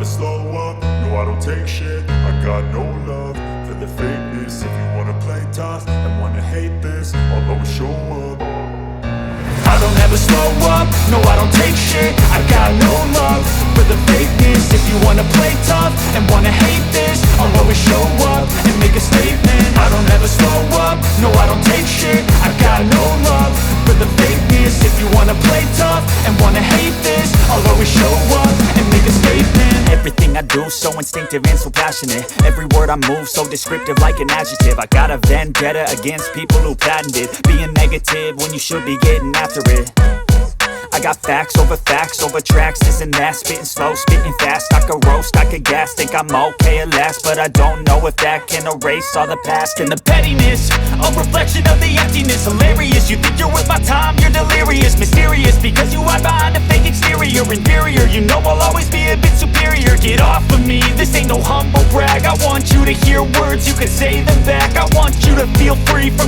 slow up, no I don't take shit. I got no love for the fakeness. If you wanna play tough and wanna hate this, I'll always show up. I don't ever slow up, no I don't take shit. I got no love for the fakeness. If you wanna play tough and wanna hate this, I'll always show up and make a statement. I don't ever slow up, no I don't take shit. I got no love for the fakeness. If you wanna play tough and wanna hate this, I'll always show up and make a statement. Everything I do so instinctive and so passionate. Every word I move so descriptive like an adjective. I got a vendetta against people who patented being negative when you should be getting after it. I got facts over tracks, this and that. Spitting slow, spitting fast. I could roast, I could gas. Think I'm okay at last, but I don't know if that can erase all the past. And the pettiness, a reflection of the emptiness. Hilarious, you think you're worth my time, you're delirious. Mysterious, because you hide behind a fake exterior. Inferior, you know I'll always be a bit superior. Get off of me, this ain't no humble brag. I want you to hear words, you can say them back. I want you to feel free from